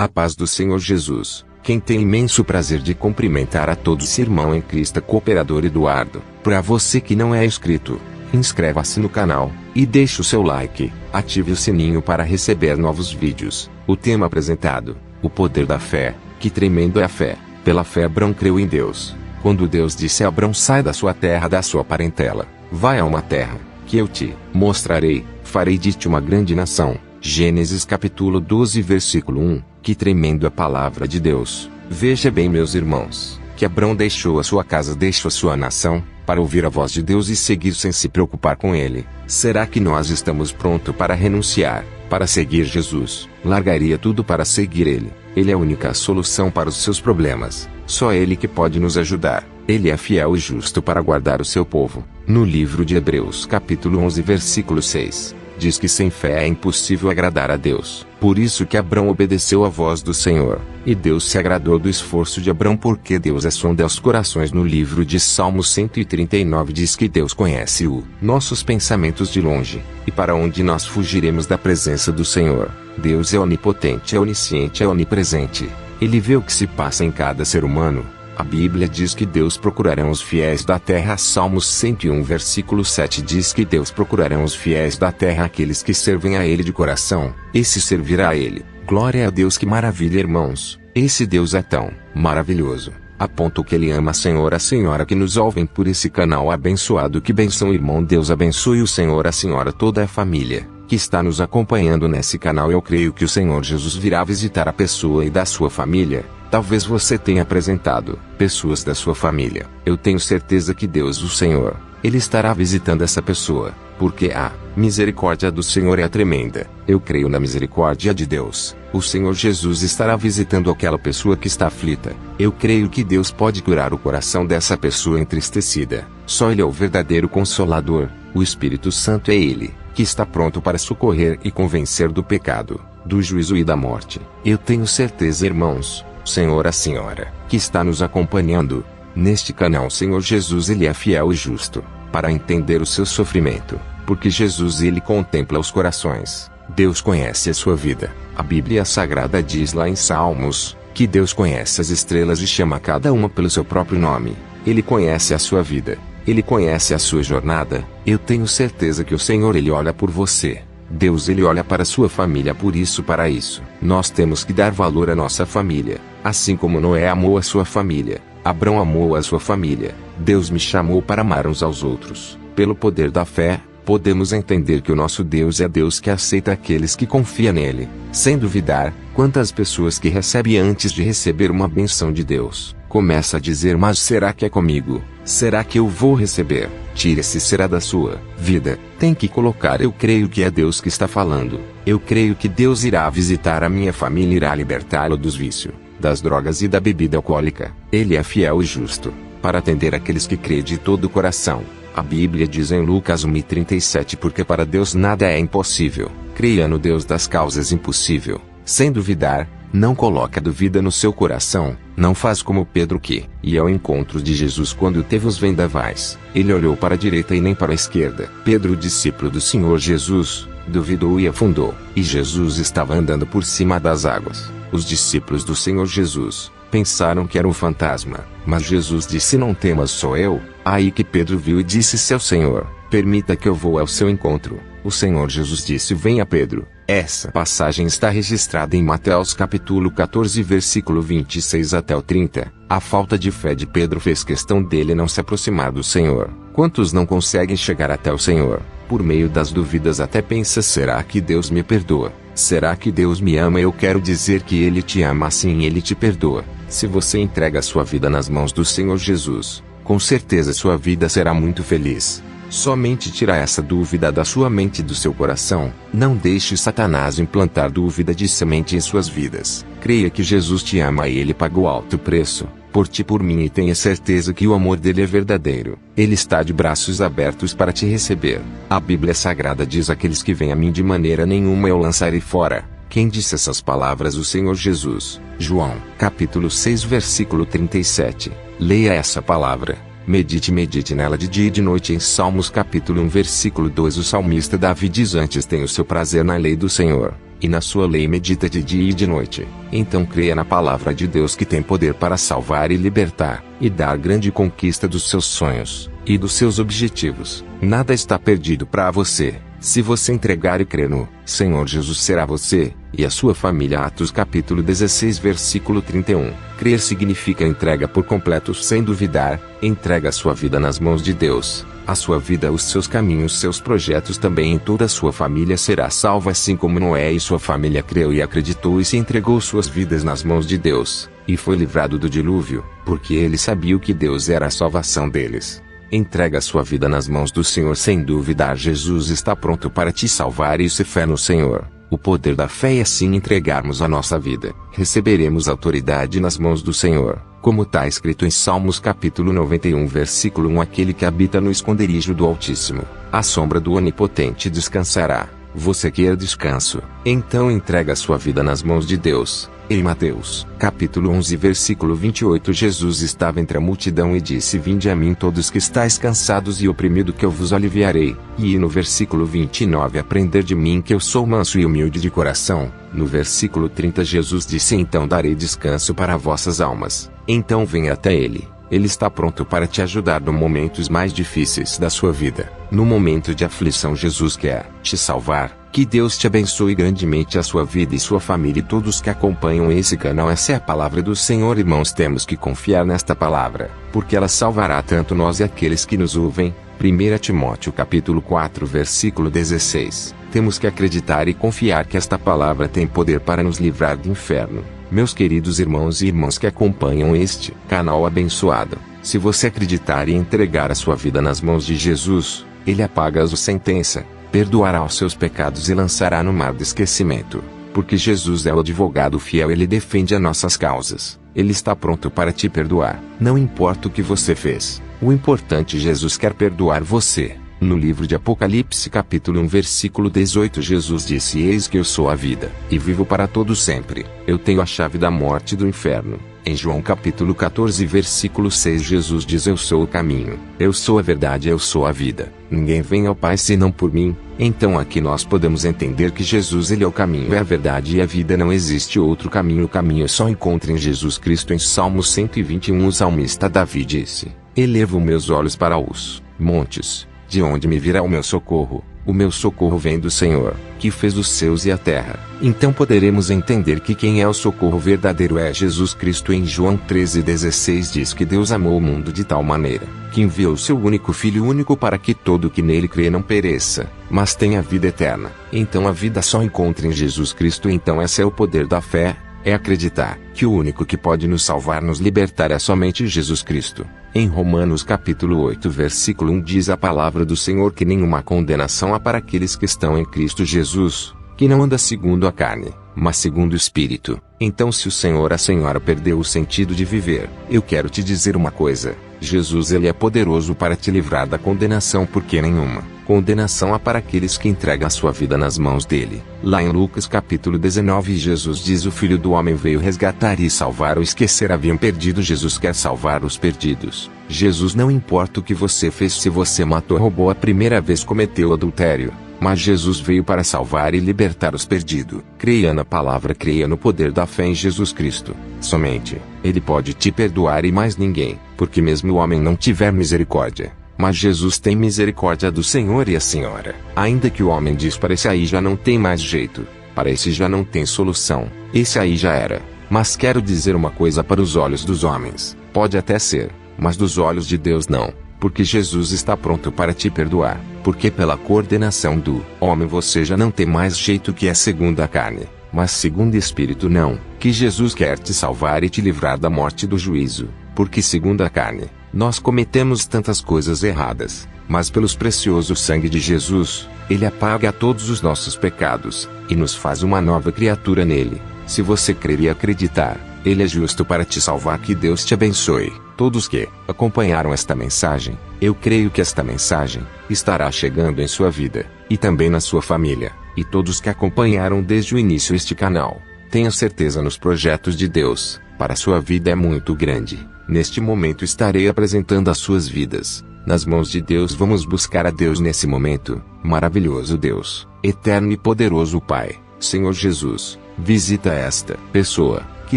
A paz do Senhor Jesus. Quem tem imenso prazer de cumprimentar a todos, irmão em Cristo, cooperador Eduardo. Para você que não é inscrito, inscreva-se no canal e deixe o seu like. Ative o sininho para receber novos vídeos. O tema apresentado: o poder da fé. Que tremendo é a fé! Pela fé Abrão creu em Deus. Quando Deus disse a Abrão: sai da sua terra, da sua parentela, vai a uma terra que eu te mostrarei, farei de ti uma grande nação. Gênesis capítulo 12 versículo 1. Que tremendo a palavra de Deus. Veja bem, meus irmãos, que Abrão deixou a sua casa, deixou a sua nação, para ouvir a voz de Deus e seguir sem se preocupar com ele. Será que nós estamos prontos para renunciar, para seguir Jesus? Largaria tudo para seguir ele. Ele é a única solução para os seus problemas. Só ele que pode nos ajudar. Ele é fiel e justo para guardar o seu povo. No livro de Hebreus capítulo 11 versículo 6, diz que sem fé é impossível agradar a Deus. Por isso que Abrão obedeceu à voz do Senhor, e Deus se agradou do esforço de Abrão, porque Deus é sonda aos corações. No livro de Salmos 139 diz que Deus conhece nossos pensamentos de longe, e para onde nós fugiremos da presença do Senhor? Deus é onipotente, é onisciente, é onipresente. Ele vê o que se passa em cada ser humano. A Bíblia diz que Deus procurará os fiéis da terra. Salmos 101 versículo 7 diz que Deus procurará os fiéis da terra, aqueles que servem a Ele de coração. Esse servirá a Ele. Glória a Deus, que maravilha, irmãos! Esse Deus é tão maravilhoso, a ponto que Ele ama a senhora que nos ouvem por esse canal abençoado. Que bênção, irmão! Deus abençoe o senhor, a senhora, toda a família que está nos acompanhando nesse canal. Eu creio que o Senhor Jesus virá visitar a pessoa e da sua família. Talvez você tenha apresentado pessoas da sua família. Eu tenho certeza que Deus, o Senhor, Ele estará visitando essa pessoa, porque a misericórdia do Senhor é tremenda. Eu creio na misericórdia de Deus. O Senhor Jesus estará visitando aquela pessoa que está aflita. Eu creio que Deus pode curar o coração dessa pessoa entristecida. Só Ele é o verdadeiro Consolador. O Espírito Santo é Ele, que está pronto para socorrer e convencer do pecado, do juízo e da morte. Eu tenho certeza, irmãos, Senhor, a senhora, que está nos acompanhando neste canal, o Senhor Jesus, Ele é fiel e justo, para entender o seu sofrimento, porque Jesus, Ele contempla os corações. Deus conhece a sua vida. A Bíblia Sagrada diz lá em Salmos, que Deus conhece as estrelas e chama cada uma pelo seu próprio nome. Ele conhece a sua vida. Ele conhece a sua jornada. Eu tenho certeza que o Senhor, Ele olha por você. Deus, Ele olha para a sua família. Por isso, para isso, nós temos que dar valor à nossa família. Assim como Noé amou a sua família, Abrão amou a sua família. Deus me chamou para amar uns aos outros. Pelo poder da fé, podemos entender que o nosso Deus é Deus que aceita aqueles que confiam nele. Sem duvidar, quantas pessoas que recebem antes de receber uma benção de Deus, começa a dizer: mas será que é comigo? Será que eu vou receber? Tire esse será da sua vida. Tem que colocar: eu creio que é Deus que está falando. Eu creio que Deus irá visitar a minha família, irá libertá-lo dos vícios, das drogas e da bebida alcoólica. Ele é fiel e justo, para atender aqueles que creem de todo o coração. A Bíblia diz em Lucas 1:37: porque para Deus nada é impossível. Creia no Deus das causas impossível. Sem duvidar, não coloque dúvida no seu coração. Não faz como Pedro, que ia ao encontro de Jesus quando teve os vendavais. Ele olhou para a direita e nem para a esquerda. Pedro, discípulo do Senhor Jesus, duvidou e afundou. E Jesus estava andando por cima das águas. Os discípulos do Senhor Jesus pensaram que era um fantasma, mas Jesus disse: não temas, sou eu. Aí que Pedro viu e disse: seu Senhor, permita que eu vou ao seu encontro. O Senhor Jesus disse: venha, Pedro. Essa passagem está registrada em Mateus capítulo 14 versículo 26 até o 30. A falta de fé de Pedro fez questão dele não se aproximar do Senhor. Quantos não conseguem chegar até o Senhor? Por meio das dúvidas até pensa: será que Deus me perdoa? Será que Deus me ama? Eu quero dizer que Ele te ama, assim Ele te perdoa. Se você entrega a sua vida nas mãos do Senhor Jesus, com certeza sua vida será muito feliz. Somente tira essa dúvida da sua mente e do seu coração. Não deixe Satanás implantar dúvida de semente em suas vidas. Creia que Jesus te ama e Ele pagou alto preço por ti e por mim, e tenha certeza que o amor dele é verdadeiro. Ele está de braços abertos para te receber. A Bíblia Sagrada diz: aqueles que vêm a mim, de maneira nenhuma eu lançarei fora. Quem disse essas palavras? O Senhor Jesus. João capítulo 6 versículo 37. Leia essa palavra. Medite nela de dia e de noite. Em Salmos capítulo 1 versículo 2, o salmista Davi diz: antes tenho seu prazer na lei do Senhor, e na sua lei medita de dia e de noite. Então creia na palavra de Deus que tem poder para salvar e libertar, e dar grande conquista dos seus sonhos, e dos seus objetivos. Nada está perdido para você. Se você entregar e crer no Senhor Jesus, será você e a sua família. Atos capítulo 16 versículo 31. Crer significa entrega por completo sem duvidar. Entrega a sua vida nas mãos de Deus. A sua vida, os seus caminhos, seus projetos, também em toda a sua família será salva, assim como Noé e sua família creu e acreditou e se entregou suas vidas nas mãos de Deus, e foi livrado do dilúvio, porque ele sabia que Deus era a salvação deles. Entrega a sua vida nas mãos do Senhor sem duvidar. Jesus está pronto para te salvar, e se fé no Senhor, o poder da fé, e assim entregarmos a nossa vida, receberemos autoridade nas mãos do Senhor, como está escrito em Salmos capítulo 91 versículo 1: aquele que habita no esconderijo do Altíssimo, à sombra do Onipotente descansará. Você quer descanso? Então entrega a sua vida nas mãos de Deus. Em Mateus capítulo 11 versículo 28, Jesus estava entre a multidão e disse: vinde a mim todos que estáis cansados e oprimidos, que eu vos aliviarei. E no versículo 29, aprender de mim, que eu sou manso e humilde de coração. No versículo 30, Jesus disse: então darei descanso para vossas almas. Então venha até Ele. Ele está pronto para te ajudar nos momentos mais difíceis da sua vida. No momento de aflição, Jesus quer te salvar. Que Deus te abençoe grandemente, a sua vida e sua família e todos que acompanham esse canal. Essa é a palavra do Senhor, irmãos. Temos que confiar nesta palavra, porque ela salvará tanto nós e aqueles que nos ouvem. 1 Timóteo capítulo 4 versículo 16. Temos que acreditar e confiar que esta palavra tem poder para nos livrar do inferno. Meus queridos irmãos e irmãs que acompanham este canal abençoado, se você acreditar e entregar a sua vida nas mãos de Jesus, Ele apaga a sua sentença, perdoará os seus pecados e lançará no mar do esquecimento. Porque Jesus é o advogado fiel, Ele defende as nossas causas. Ele está pronto para te perdoar. Não importa o que você fez, o importante, Jesus quer perdoar você. No livro de Apocalipse capítulo 1 versículo 18, Jesus disse: eis que eu sou a vida, e vivo para todo sempre. Eu tenho a chave da morte e do inferno. Em João capítulo 14 versículo 6, Jesus diz: eu sou o caminho, eu sou a verdade, eu sou a vida. Ninguém vem ao Pai senão por mim. Então aqui nós podemos entender que Jesus, Ele é o caminho, é a verdade e a vida. Não existe outro caminho. O caminho só encontra em Jesus Cristo. Em Salmo 121, o salmista Davi disse: elevo meus olhos para os montes. De onde me virá o meu socorro? O meu socorro vem do Senhor, que fez os céus e a terra. Então poderemos entender que quem é o socorro verdadeiro é Jesus Cristo. Em João 13,16 diz que Deus amou o mundo de tal maneira, que enviou seu único Filho único, para que todo que nele crê não pereça, mas tenha vida eterna. Então a vida só encontra em Jesus Cristo. Então esse é o poder da fé. É acreditar que o único que pode nos salvar, nos libertar, é somente Jesus Cristo. Em Romanos capítulo 8 versículo 1 diz a palavra do Senhor que nenhuma condenação há para aqueles que estão em Cristo Jesus, que não anda segundo a carne, mas segundo o Espírito. Então, se o Senhor, a Senhora, perdeu o sentido de viver, eu quero te dizer uma coisa: Jesus, Ele é poderoso para te livrar da condenação, porque nenhuma condenação há para aqueles que entregam a sua vida nas mãos dele. Lá em Lucas capítulo 19, Jesus diz: o Filho do Homem veio resgatar e salvar os que se haviam perdido. Jesus quer salvar os perdidos. Jesus, não importa o que você fez, se você matou, roubou a primeira vez, cometeu adultério, mas Jesus veio para salvar e libertar os perdidos. Creia na palavra, creia no poder da fé em Jesus Cristo. Somente Ele pode te perdoar e mais ninguém, porque mesmo o homem não tiver misericórdia, mas Jesus tem misericórdia do Senhor e a Senhora. Ainda que o homem diz: para esse aí já não tem mais jeito, para esse já não tem solução, esse aí já era. Mas quero dizer uma coisa: para os olhos dos homens, pode até ser, mas dos olhos de Deus não. Porque Jesus está pronto para te perdoar, porque pela coordenação do homem você já não tem mais jeito, que é segundo a carne, mas segundo o Espírito não. Que Jesus quer te salvar e te livrar da morte e do juízo, porque segundo a carne, nós cometemos tantas coisas erradas, mas pelos precioso sangue de Jesus, Ele apaga todos os nossos pecados, e nos faz uma nova criatura nele. Se você crer e acreditar, Ele é justo para te salvar. Que Deus te abençoe. Todos que acompanharam esta mensagem, eu creio que esta mensagem estará chegando em sua vida, e também na sua família, e todos que acompanharam desde o início este canal, tenha certeza nos projetos de Deus para sua vida é muito grande. Neste momento estarei apresentando as suas vidas nas mãos de Deus. Vamos buscar a Deus nesse momento. Maravilhoso Deus, eterno e poderoso Pai, Senhor Jesus, visita esta pessoa que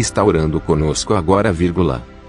está orando conosco agora,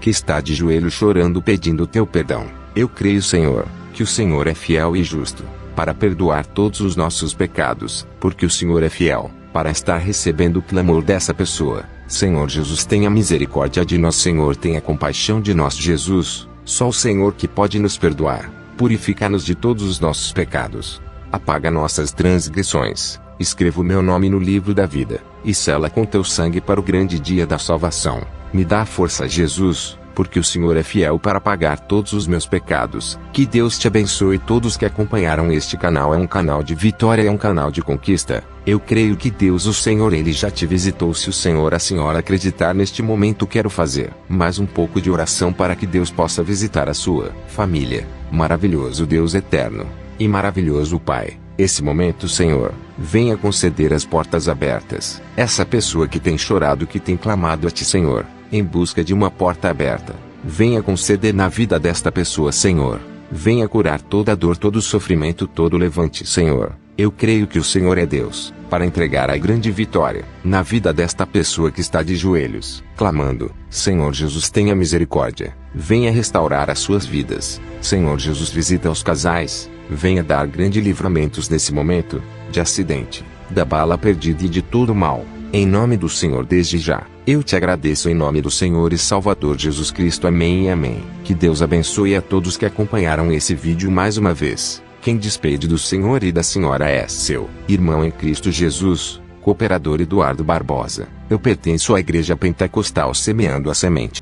que está de joelho chorando pedindo teu perdão. Eu creio, Senhor, que o Senhor é fiel e justo para perdoar todos os nossos pecados, porque o Senhor é fiel para estar recebendo o clamor dessa pessoa. Senhor Jesus, tenha misericórdia de nós. Senhor, tenha compaixão de nós. Jesus, só o Senhor que pode nos perdoar, purificar-nos de todos os nossos pecados, apaga nossas transgressões, escreva o meu nome no livro da vida, e sela com teu sangue para o grande dia da salvação. Me dá força, Jesus, porque o Senhor é fiel para pagar todos os meus pecados. Que Deus te abençoe. Todos que acompanharam este canal. É um canal de vitória, é um canal de conquista. Eu creio que Deus, o Senhor, Ele já te visitou. Se o Senhor, a Senhora acreditar neste momento, quero fazer mais um pouco de oração para que Deus possa visitar a sua família. Maravilhoso Deus eterno e maravilhoso Pai, esse momento, Senhor, venha conceder as portas abertas. Essa pessoa que tem chorado, que tem clamado a ti, Senhor, em busca de uma porta aberta, venha conceder na vida desta pessoa, Senhor. Venha curar toda dor, todo sofrimento, todo levante, Senhor. Eu creio que o Senhor é Deus, para entregar a grande vitória na vida desta pessoa que está de joelhos, clamando. Senhor Jesus, tenha misericórdia. Venha restaurar as suas vidas. Senhor Jesus, visita os casais. Venha dar grandes livramentos nesse momento de acidente, da bala perdida e de todo mal. Em nome do Senhor, desde já, eu te agradeço em nome do Senhor e Salvador Jesus Cristo. Amém e amém. Que Deus abençoe a todos que acompanharam esse vídeo mais uma vez. Quem despede do Senhor e da Senhora é seu irmão em Cristo Jesus, cooperador Eduardo Barbosa. Eu pertenço à Igreja Pentecostal Semeando a Semente.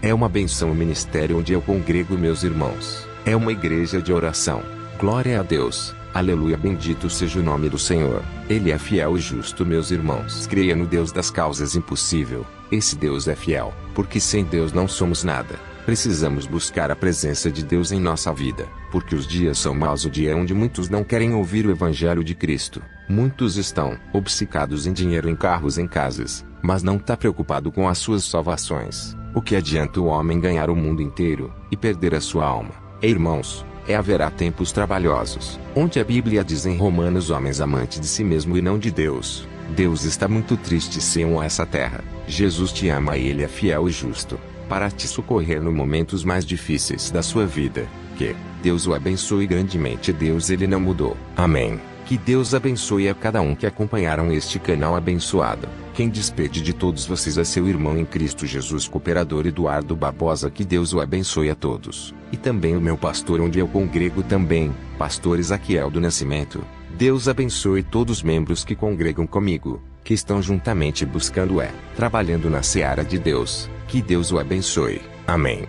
É uma benção o ministério onde eu congrego meus irmãos. É uma igreja de oração. Glória a Deus. Aleluia, bendito seja o nome do Senhor. Ele é fiel e justo, meus irmãos. Creia no Deus das causas impossível. Esse Deus é fiel, porque sem Deus não somos nada. Precisamos buscar a presença de Deus em nossa vida, porque os dias são maus, o dia onde muitos não querem ouvir o Evangelho de Cristo. Muitos estão obcecados em dinheiro, em carros, em casas, mas não está preocupado com as suas salvações. O que adianta o homem ganhar o mundo inteiro e perder a sua alma? Irmãos, haverá tempos trabalhosos, onde a Bíblia diz em Romanos: homens amantes de si mesmo e não de Deus. Deus está muito triste sem essa terra. Jesus te ama e Ele é fiel e justo para te socorrer nos momentos mais difíceis da sua vida. Que Deus o abençoe grandemente. Deus, Ele não mudou. Amém. Que Deus abençoe a cada um que acompanharam este canal abençoado. Quem despede de todos vocês é seu irmão em Cristo Jesus, cooperador Eduardo Barbosa. Que Deus o abençoe a todos. E também o meu pastor, onde eu congrego também, pastor Isaquiel do Nascimento. Deus abençoe todos os membros que congregam comigo, que estão juntamente buscando trabalhando na seara de Deus. Que Deus o abençoe. Amém.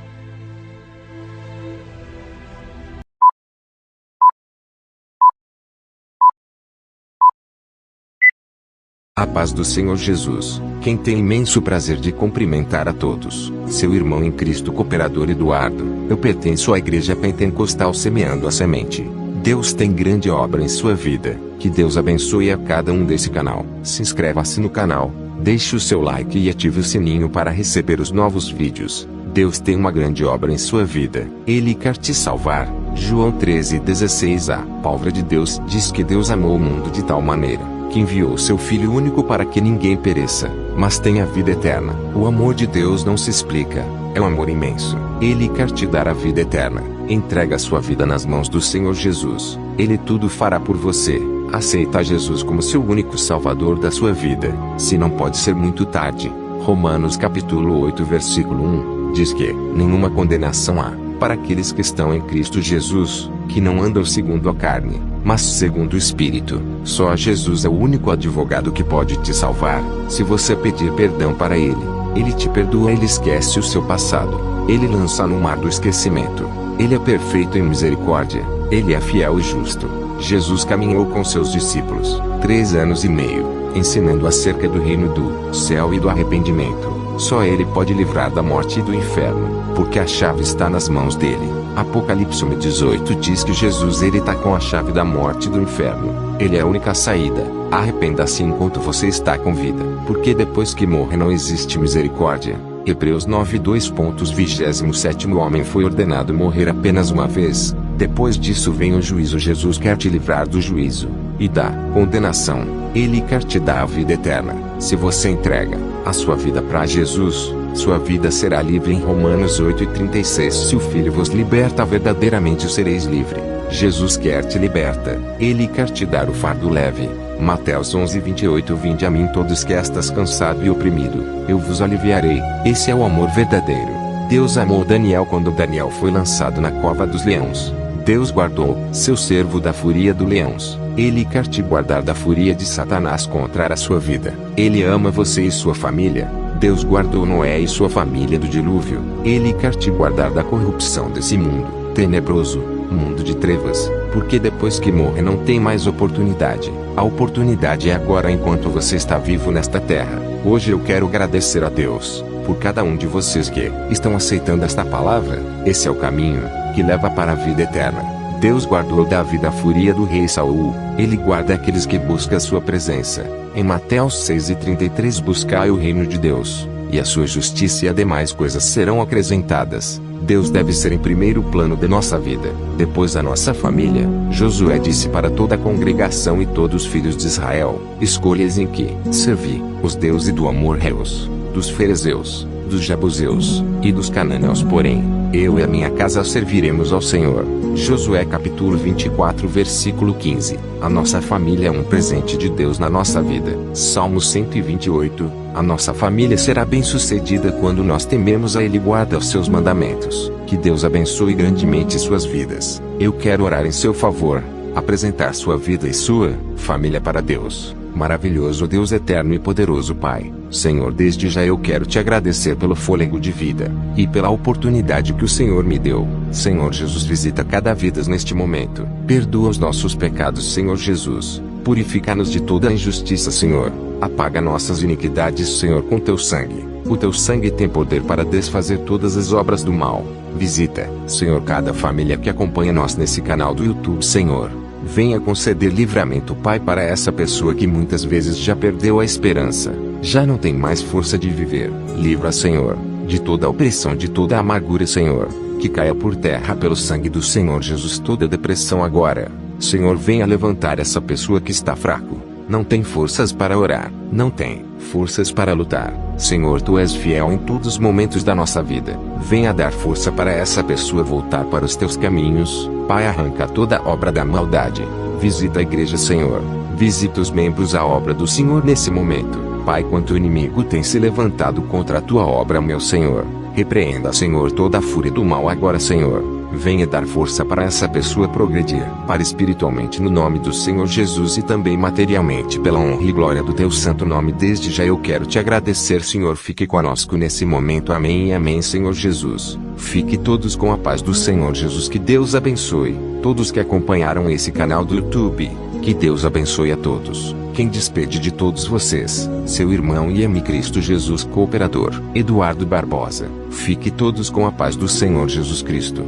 A paz do Senhor Jesus. Quem tem imenso prazer de cumprimentar a todos, seu irmão em Cristo, cooperador Eduardo. Eu pertenço à Igreja Pentecostal Semeando a Semente. Deus tem grande obra em sua vida. Que Deus abençoe a cada um desse canal. Se inscreva-se no canal, deixe o seu like e ative o sininho para receber os novos vídeos. Deus tem uma grande obra em sua vida. Ele quer te salvar. João 13:16. A palavra de Deus diz que Deus amou o mundo de tal maneira que enviou seu Filho único para que ninguém pereça, mas tenha vida eterna. O amor de Deus não se explica, é um amor imenso. Ele quer te dar a vida eterna. Entrega a sua vida nas mãos do Senhor Jesus. Ele tudo fará por você. Aceita Jesus como seu único Salvador da sua vida. Se não pode ser muito tarde. Romanos capítulo 8 versículo 1, diz que nenhuma condenação há para aqueles que estão em Cristo Jesus, que não andam segundo a carne, mas segundo o Espírito. Só Jesus é o único advogado que pode te salvar. Se você pedir perdão para Ele te perdoa. Ele esquece o seu passado. Ele lança no mar do esquecimento. Ele é perfeito em misericórdia. Ele é fiel e justo. Jesus caminhou com seus discípulos 3 anos e meio, ensinando acerca do reino do céu e do arrependimento. Só Ele pode livrar da morte e do inferno, porque a chave está nas mãos dele. Apocalipse 1:18 diz que Jesus está com a chave da morte e do inferno. Ele é a única saída. Arrependa-se enquanto você está com vida, porque depois que morre não existe misericórdia. Hebreus 9:2. 27º homem foi ordenado morrer apenas uma vez. Depois disso vem o juízo. Jesus quer te livrar do juízo e da condenação. Ele quer te dar a vida eterna. Se você entrega a sua vida para Jesus, sua vida será livre. Em Romanos 8:36. Se o Filho vos liberta, verdadeiramente sereis livre. Jesus quer te liberta. Ele quer te dar o fardo leve. Mateus 11:28. Vinde a mim todos que estás cansado e oprimido, eu vos aliviarei. Esse é o amor verdadeiro. Deus amou Daniel quando Daniel foi lançado na cova dos leões. Deus guardou seu servo da fúria dos leões. Ele quer te guardar da fúria de Satanás contra a sua vida. Ele ama você e sua família. Deus guardou Noé e sua família do dilúvio. Ele quer te guardar da corrupção desse mundo tenebroso, mundo de trevas, porque depois que morre não tem mais oportunidade. A oportunidade é agora enquanto você está vivo nesta terra. Hoje eu quero agradecer a Deus por cada um de vocês que estão aceitando esta palavra. Esse é o caminho que leva para a vida eterna. Deus guardou Davi da fúria do rei Saul. Ele guarda aqueles que buscam a sua presença. Em Mateus 6:33. Buscai o reino de Deus e a sua justiça, e as demais coisas serão acrescentadas. Deus deve ser em primeiro plano de nossa vida, depois a nossa família. Josué disse para toda a congregação e todos os filhos de Israel: escolhas em que servi os deuses do amorreus, dos ferezeus, dos jebuseus e dos cananeus, porém eu e a minha casa serviremos ao Senhor. Josué capítulo 24 versículo 15. A nossa família é um presente de Deus na nossa vida. Salmo 128. A nossa família será bem-sucedida quando nós tememos a Ele e guarda os seus mandamentos. Que Deus abençoe grandemente suas vidas. Eu quero orar em seu favor, apresentar sua vida e sua família para Deus. Maravilhoso Deus eterno e poderoso Pai, Senhor, desde já eu quero te agradecer pelo fôlego de vida e pela oportunidade que o Senhor me deu. Senhor Jesus, visita cada vida neste momento. Perdoa os nossos pecados, Senhor Jesus. Purifica-nos de toda injustiça, Senhor. Apaga nossas iniquidades, Senhor, com teu sangue. O teu sangue tem poder para desfazer todas as obras do mal. Visita, Senhor, cada família que acompanha nós nesse canal do YouTube, Senhor. Venha conceder livramento, Pai, para essa pessoa que muitas vezes já perdeu a esperança, já não tem mais força de viver. Livra, Senhor, de toda a opressão, de toda a amargura, Senhor, que caia por terra pelo sangue do Senhor Jesus toda a depressão agora. Senhor, venha levantar essa pessoa que está fraco, não tem forças para orar, não tem forças para lutar. Senhor, Tu és fiel em todos os momentos da nossa vida. Venha dar força para essa pessoa voltar para os Teus caminhos. Pai, arranca toda obra da maldade. Visita a igreja, Senhor. Visita os membros, a obra do Senhor nesse momento. Pai, quanto o inimigo tem se levantado contra a Tua obra, meu Senhor. Repreenda, Senhor, toda a fúria do mal agora, Senhor. Venha dar força para essa pessoa progredir, para espiritualmente no nome do Senhor Jesus e também materialmente pela honra e glória do Teu santo nome. Desde já eu quero te agradecer, Senhor. Fique conosco nesse momento. Amém e amém, Senhor Jesus. Fique todos com a paz do Senhor Jesus. Que Deus abençoe todos que acompanharam esse canal do YouTube. Que Deus abençoe a todos. Quem despede de todos vocês, seu irmão e amigo Cristo Jesus Cooperador, Eduardo Barbosa. Fique todos com a paz do Senhor Jesus Cristo.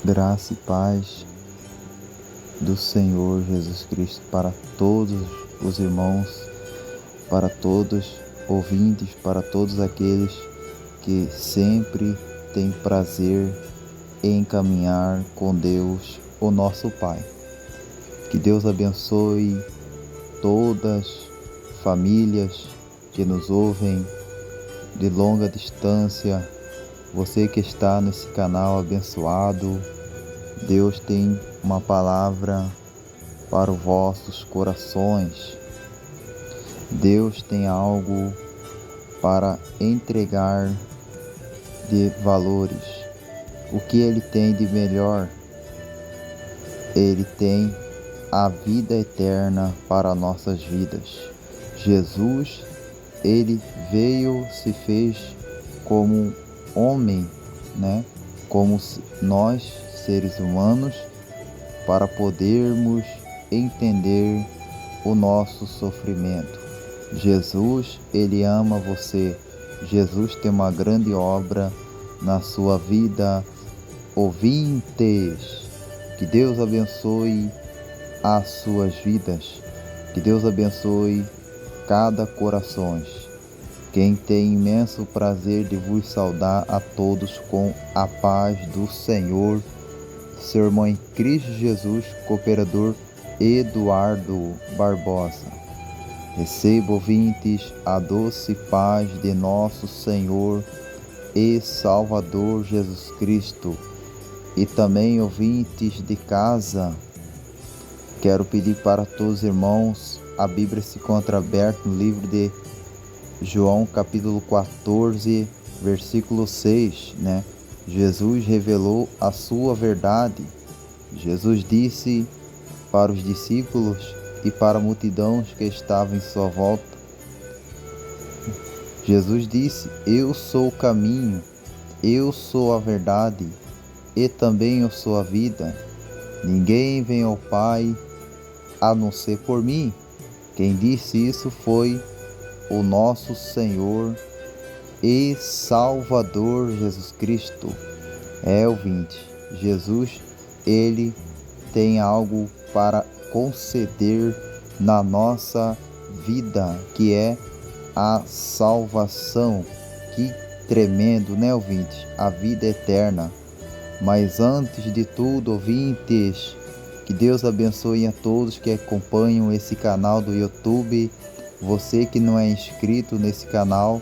Graça e paz do Senhor Jesus Cristo para todos os irmãos, para todos ouvintes, para todos aqueles que sempre têm prazer em caminhar com Deus, o nosso Pai. Que Deus abençoe todas as famílias que nos ouvem de longa distância. Você que está nesse canal abençoado, Deus tem uma palavra para os vossos corações. Deus tem algo para entregar de valores. O que Ele tem de melhor? Ele tem a vida eterna para nossas vidas. Jesus, ele veio, se fez como homem, né? Como nós, seres humanos, para podermos entender o nosso sofrimento. Jesus, ele ama você. Jesus tem uma grande obra na sua vida. Ouvintes, que Deus abençoe as suas vidas. Que Deus abençoe cada coração. Quem tem imenso prazer de vos saudar a todos com a paz do Senhor, seu irmão em Cristo Jesus, cooperador Eduardo Barbosa. Receba, ouvintes, a doce paz de nosso Senhor e Salvador Jesus Cristo. E também, ouvintes de casa, quero pedir para todos os irmãos, a Bíblia se encontra aberta no livro de João, capítulo 14, versículo 6, né? Jesus revelou a sua verdade. Jesus disse para os discípulos e para a multidão que estava em sua volta. Jesus disse: eu sou o caminho, eu sou a verdade e também eu sou a vida. Ninguém vem ao Pai a não ser por mim. Quem disse isso foi o nosso Senhor e Salvador Jesus Cristo. Ouvinte, Jesus, ele tem algo para conceder na nossa vida, que é a salvação. Que tremendo, né, ouvinte? A vida eterna. Mas antes de tudo, ouvintes, que Deus abençoe a todos que acompanham esse canal do YouTube. Você que não é inscrito nesse canal,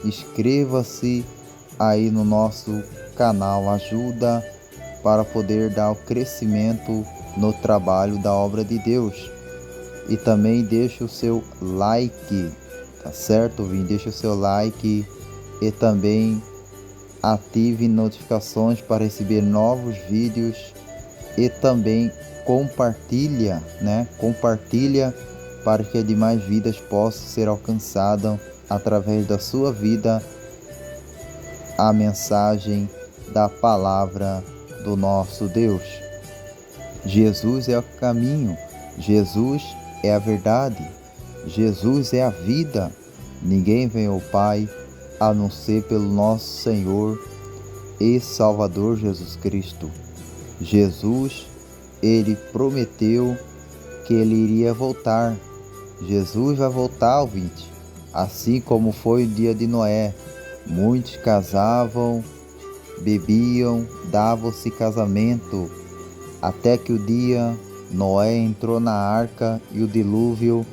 inscreva-se aí no nosso canal. Ajuda para poder dar o crescimento no trabalho da obra de Deus. E também deixa o seu like, tá certo? Deixa o seu like e também ative notificações para receber novos vídeos e também compartilha, né? Compartilha para que demais vidas possam ser alcançadas através da sua vida, a mensagem da palavra do nosso Deus. Jesus é o caminho, Jesus é a verdade, Jesus é a vida. Ninguém vem ao Pai a não ser pelo nosso Senhor e Salvador Jesus Cristo. Jesus, ele prometeu que ele iria voltar. Jesus vai voltar, ouvinte, assim como foi o dia de Noé. Muitos casavam, bebiam, davam-se casamento, até que o dia Noé entrou na arca e o dilúvio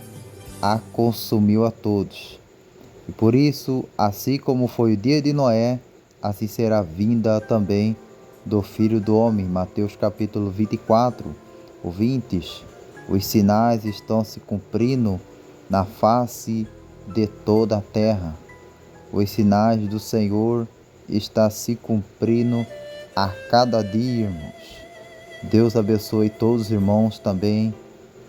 a consumiu a todos. E por isso, assim como foi o dia de Noé, assim será a vinda também do Filho do Homem. Mateus capítulo 24. Ouvintes, os sinais estão se cumprindo na face de toda a terra. Os sinais do Senhor estão se cumprindo a cada dia, irmãos. Deus abençoe todos os irmãos também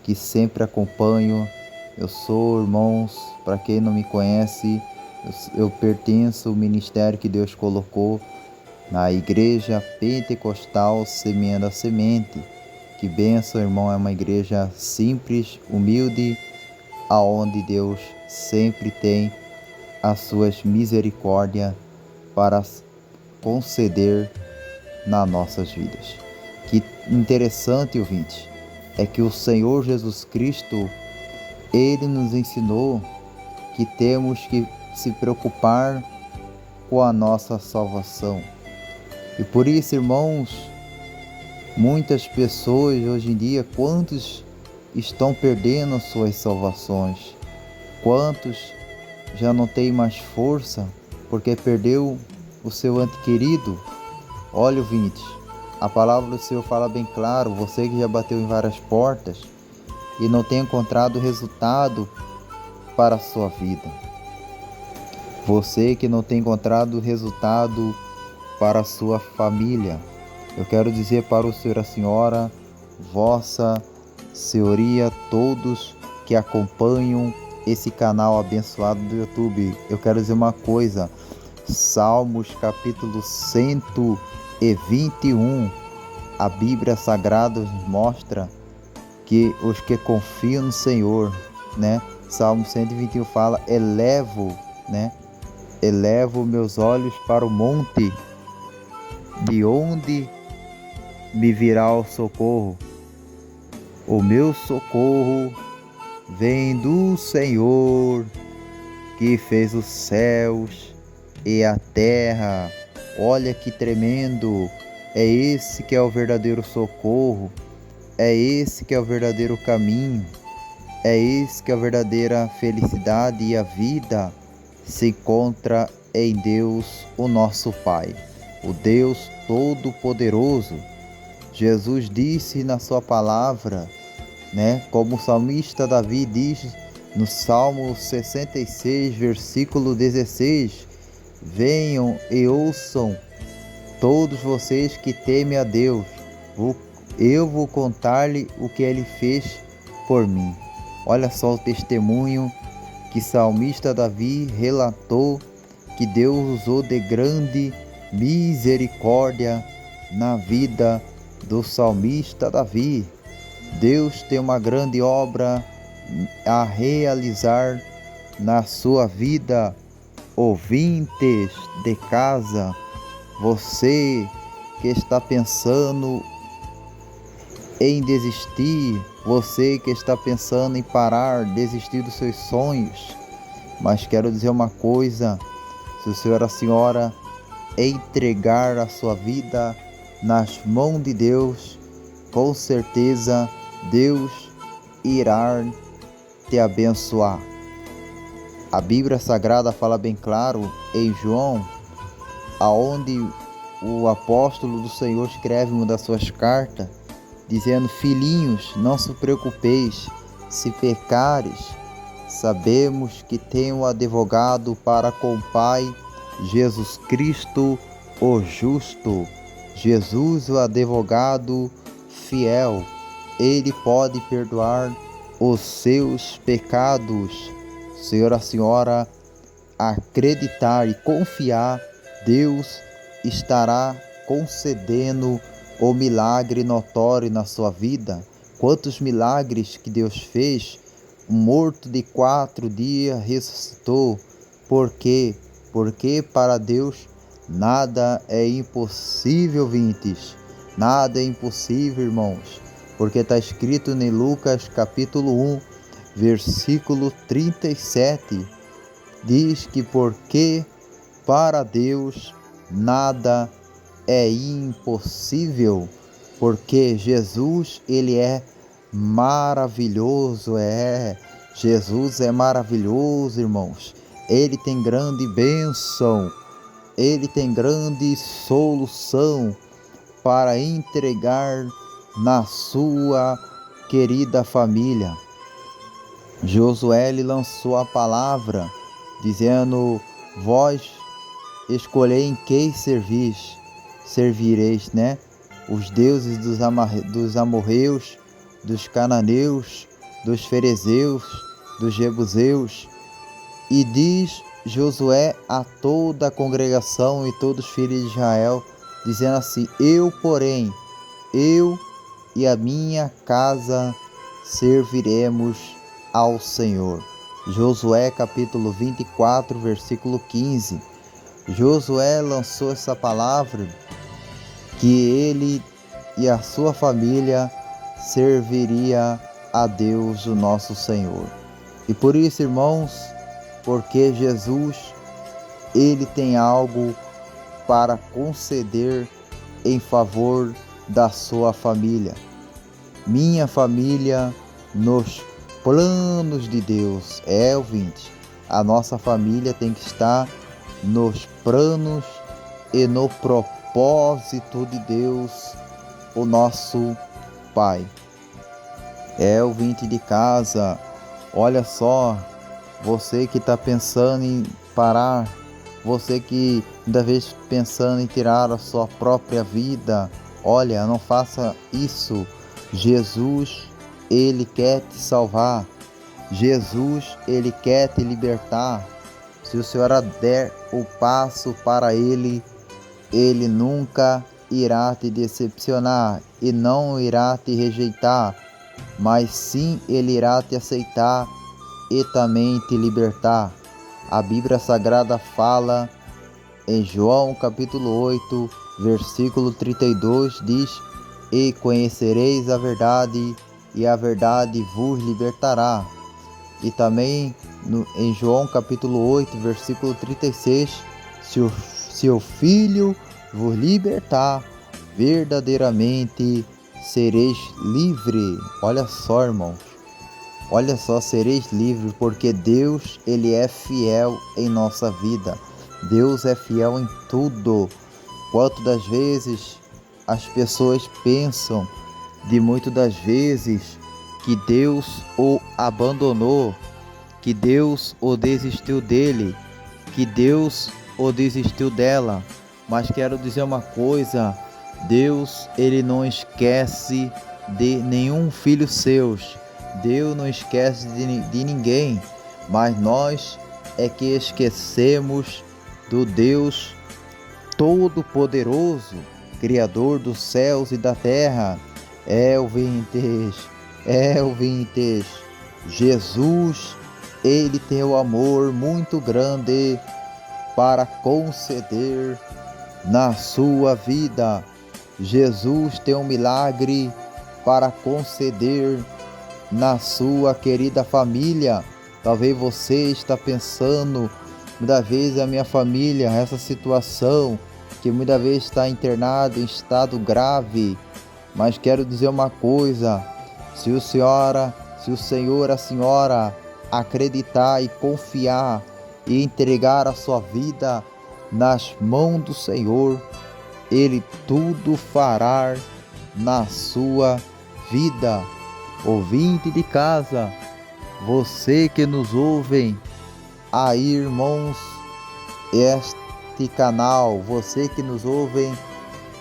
que sempre acompanham. Eu sou, irmãos, para quem não me conhece, eu pertenço ao ministério que Deus colocou na Igreja Pentecostal Semeando a Semente. Que bênção, irmão, é uma igreja simples, humilde, aonde Deus sempre tem as suas misericórdias para conceder nas nossas vidas. Que interessante, ouvinte, é que o Senhor Jesus Cristo, ele nos ensinou que temos que se preocupar com a nossa salvação. E por isso, irmãos, muitas pessoas hoje em dia, quantos estão perdendo suas salvações? Quantos já não têm mais força porque perdeu o seu ente querido? Olha, ouvinte, a palavra do Senhor fala bem claro. Você que já bateu em várias portas e não tem encontrado resultado para a sua vida. Você que não tem encontrado resultado para a sua família. Eu quero dizer para o senhor e a senhora, vossa senhoria, todos que acompanham esse canal abençoado do YouTube. Eu quero dizer uma coisa, Salmos capítulo 121, a Bíblia Sagrada nos mostra que os que confiam no Senhor, né? Salmo 121 fala, elevo meus olhos para o monte, de onde me virá o socorro. O meu socorro vem do Senhor, que fez os céus e a terra. Olha que tremendo! É esse que é o verdadeiro socorro, é esse que é o verdadeiro caminho, é esse que é a verdadeira felicidade, e a vida se encontra em Deus, o nosso Pai, o Deus Todo-Poderoso. Jesus disse na sua palavra, como o salmista Davi diz no Salmo 66, versículo 16, venham e ouçam todos vocês que temem a Deus, eu vou contar-lhe o que ele fez por mim. Olha só o testemunho que o salmista Davi relatou, que Deus usou de grande misericórdia na vida do salmista Davi. Deus tem uma grande obra a realizar na sua vida. Ouvintes de casa, você que está pensando em desistir, você que está pensando em parar, desistir dos seus sonhos, mas quero dizer uma coisa, se o senhor ou a senhora entregar a sua vida nas mãos de Deus, com certeza Deus irá te abençoar. A Bíblia Sagrada fala bem claro em João, aonde o apóstolo do Senhor escreve uma das suas cartas, dizendo, filhinhos, não se preocupeis, se pecares, sabemos que tem um advogado para com o Pai, Jesus Cristo, o justo. Jesus, o advogado fiel, ele pode perdoar os seus pecados. Senhor, a senhora acreditar e confiar, Deus estará concedendo o milagre notório na sua vida. Quantos milagres que Deus fez! Um morto de 4 dias ressuscitou. Por quê? Porque para Deus nada é impossível, ouvintes. Nada é impossível, irmãos. Porque está escrito em Lucas capítulo 1, versículo 37. Diz que porque para Deus nada é impossível, porque Jesus, ele é maravilhoso, Jesus é maravilhoso, irmãos. Ele tem grande bênção, ele tem grande solução para entregar na sua querida família. Josué ele lançou a palavra, dizendo, vós escolhei em quem servireis, os deuses dos amorreus, dos cananeus, dos ferezeus, dos jebuseus. E diz Josué a toda a congregação e todos os filhos de Israel, dizendo assim, eu, porém, eu e a minha casa serviremos ao Senhor. Josué capítulo 24, versículo 15. Josué lançou essa palavra que ele e a sua família serviria a Deus, o nosso Senhor. E por isso, irmãos, porque Jesus, ele tem algo para conceder em favor da sua família. Minha família nos planos de Deus. Ouvinte, a nossa família tem que estar nos planos e no propósito de Deus, o nosso Pai. Ouvinte de casa, olha só, você que está pensando em parar, você que ainda vez pensando em tirar a sua própria vida, olha, não faça isso. Jesus, Ele quer te salvar. Jesus, Ele quer te libertar. Se o Senhor der o passo para Ele, Ele nunca irá te decepcionar e não irá te rejeitar, mas sim Ele irá te aceitar e também te libertar. A Bíblia Sagrada fala em João capítulo 8, versículo 32, diz: E conhecereis a verdade, e a verdade vos libertará. E também em João capítulo 8, versículo 36, se o Filho vos libertar, verdadeiramente sereis livre. Olha só, irmãos. Olha só, sereis livres, porque Deus, Ele é fiel em nossa vida. Deus é fiel em tudo. Quanto das vezes as pessoas pensam, de muitas das vezes, que Deus o abandonou, que Deus o desistiu dele, que Deus o desistiu dela. Mas quero dizer uma coisa, Deus, Ele não esquece de nenhum filho seus. Deus não esquece de ninguém, mas nós é que esquecemos do Deus Todo-Poderoso, Criador dos céus e da terra. Ouvintes, Jesus, Ele tem um amor muito grande para conceder na sua vida. Jesus tem um milagre para conceder na sua querida família. Talvez você está pensando, muitas vezes a minha família, essa situação, que muitas vezes está internado em estado grave. Mas quero dizer uma coisa, se o Senhor, a senhora acreditar e confiar e entregar a sua vida nas mãos do Senhor, Ele tudo fará na sua vida. Ouvinte de casa, você que nos ouve, aí, irmãos, este canal, você que nos ouve,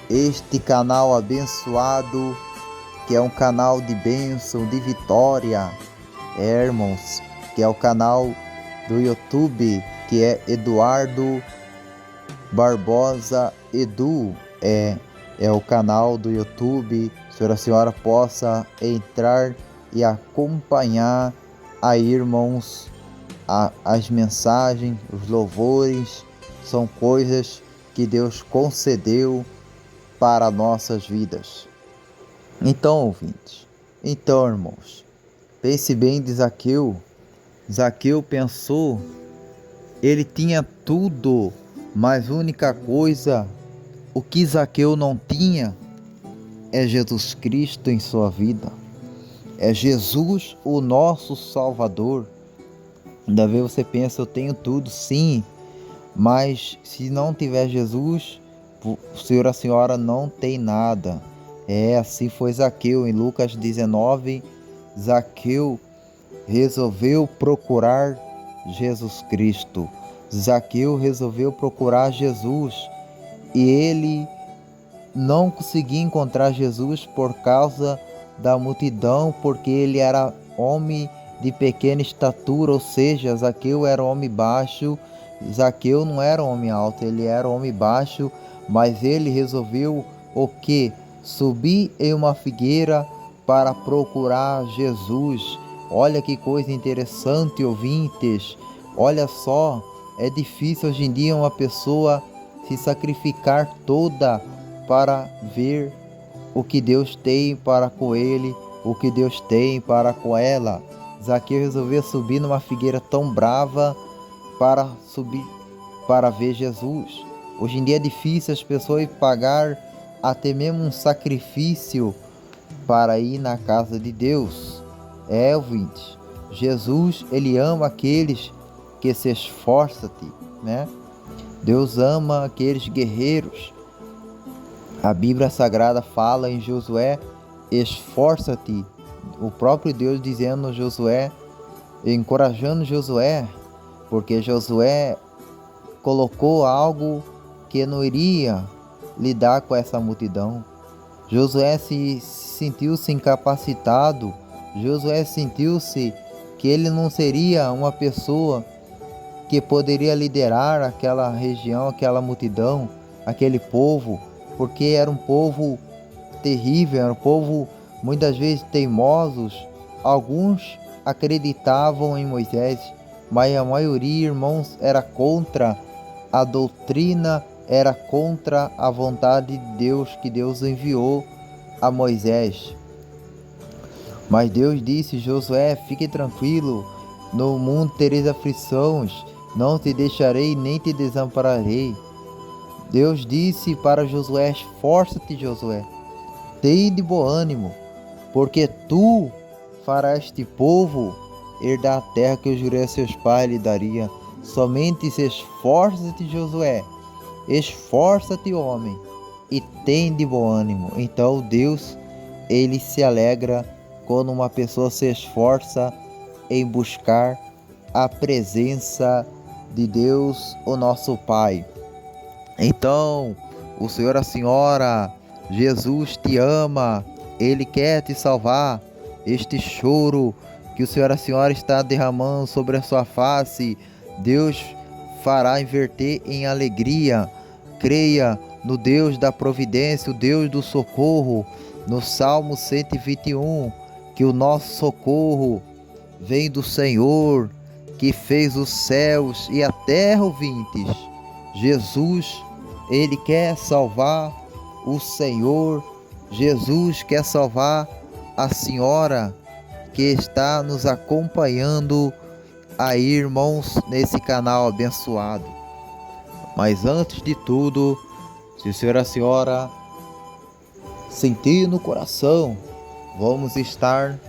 este canal abençoado, que é um canal de bênção, de vitória, irmãos, que é o canal do YouTube, que é Eduardo Barbosa Edu, é o canal do YouTube. A senhora possa entrar e acompanhar aí, irmãos, as mensagens, os louvores, são coisas que Deus concedeu para nossas vidas. Então, ouvintes, irmãos, pense bem de Zaqueu. Zaqueu pensou, ele tinha tudo, mas a única coisa, o que Zaqueu não tinha, é Jesus Cristo em sua vida. É Jesus o nosso Salvador. Ainda vez você pensa, eu tenho tudo, sim, mas se não tiver Jesus, o senhor, a senhora não tem nada. Assim foi Zaqueu. Em Lucas 19, Zaqueu resolveu procurar Jesus Cristo. Zaqueu resolveu procurar Jesus e ele não conseguia encontrar Jesus por causa da multidão, porque ele era homem de pequena estatura, ou seja, Zaqueu era homem baixo. Zaqueu não era homem alto, ele era homem baixo, mas ele resolveu o quê? Subir em uma figueira para procurar Jesus. Olha que coisa interessante, ouvintes. Olha só, é difícil hoje em dia uma pessoa se sacrificar toda para ver o que Deus tem para com ele, o que Deus tem para com ela. Zaqueu resolveu subir numa figueira tão brava para subir para ver Jesus. Hoje em dia é difícil as pessoas pagar até mesmo um sacrifício para ir na casa de Deus. Ouvintes, Jesus, ele ama aqueles que se esforçam, né? Deus ama aqueles guerreiros. A Bíblia Sagrada fala em Josué, esforça-te. O próprio Deus dizendo a Josué, encorajando Josué, porque Josué colocou algo que não iria lidar com essa multidão. Josué se sentiu-se incapacitado Josué sentiu-se que ele não seria uma pessoa que poderia liderar aquela região, aquela multidão, aquele povo, porque era um povo terrível, era um povo muitas vezes teimosos. Alguns acreditavam em Moisés, mas a maioria, irmãos, era contra a doutrina, era contra a vontade de Deus que Deus enviou a Moisés. Mas Deus disse: Josué, fique tranquilo, no mundo tereis aflições, não te deixarei nem te desampararei. Deus disse para Josué: esforça-te, Josué, tem de bom ânimo, porque tu farás este povo herdar a terra que eu jurei a seus pais lhe daria. Somente se esforça-te, Josué, esforça-te, homem, e tem de bom ânimo. Então Deus, ele se alegra quando uma pessoa se esforça em buscar a presença de Deus, o nosso Pai. Então, o Senhor, a Senhora, Jesus te ama, Ele quer te salvar. Este choro que o Senhor, a Senhora está derramando sobre a sua face, Deus fará inverter em alegria. Creia no Deus da providência, o Deus do socorro. No Salmo 121, que o nosso socorro vem do Senhor, que fez os céus e a terra, ouvintes. Jesus, Ele quer salvar o Senhor. Jesus quer salvar a Senhora que está nos acompanhando aí, irmãos, nesse canal abençoado. Mas antes de tudo, se o Senhor e a Senhora sentir no coração, vamos estar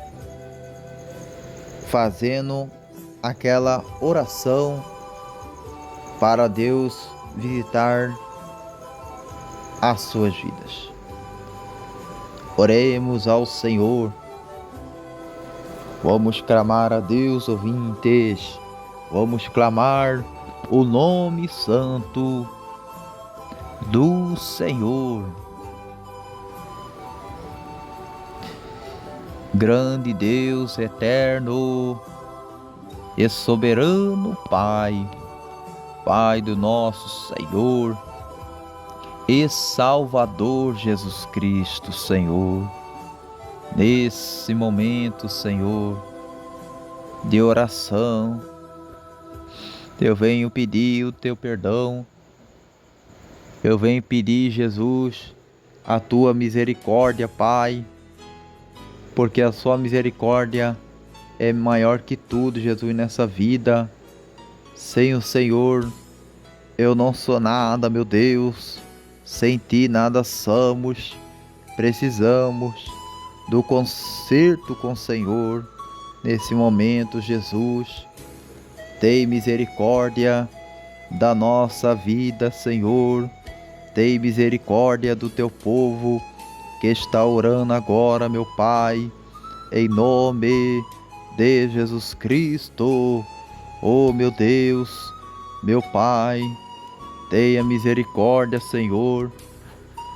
fazendo aquela oração para Deus visitar as suas vidas. Oremos ao Senhor. Vamos clamar a Deus, ouvintes. Vamos clamar o nome santo do Senhor. Grande Deus eterno e soberano Pai, Pai do nosso Senhor e Salvador Jesus Cristo, Senhor, nesse momento, Senhor, de oração, eu venho pedir o teu perdão, eu venho pedir, Jesus, a tua misericórdia, Pai, porque a sua misericórdia é maior que tudo, Jesus, nessa vida. Sem o Senhor, eu não sou nada, meu Deus. Sem ti nada somos. Precisamos do conserto com o Senhor. Nesse momento, Jesus, tem misericórdia da nossa vida, Senhor. Tem misericórdia do teu povo que está orando agora, meu Pai, em nome de Jesus Cristo. Oh, meu Deus, meu Pai, tenha misericórdia, Senhor,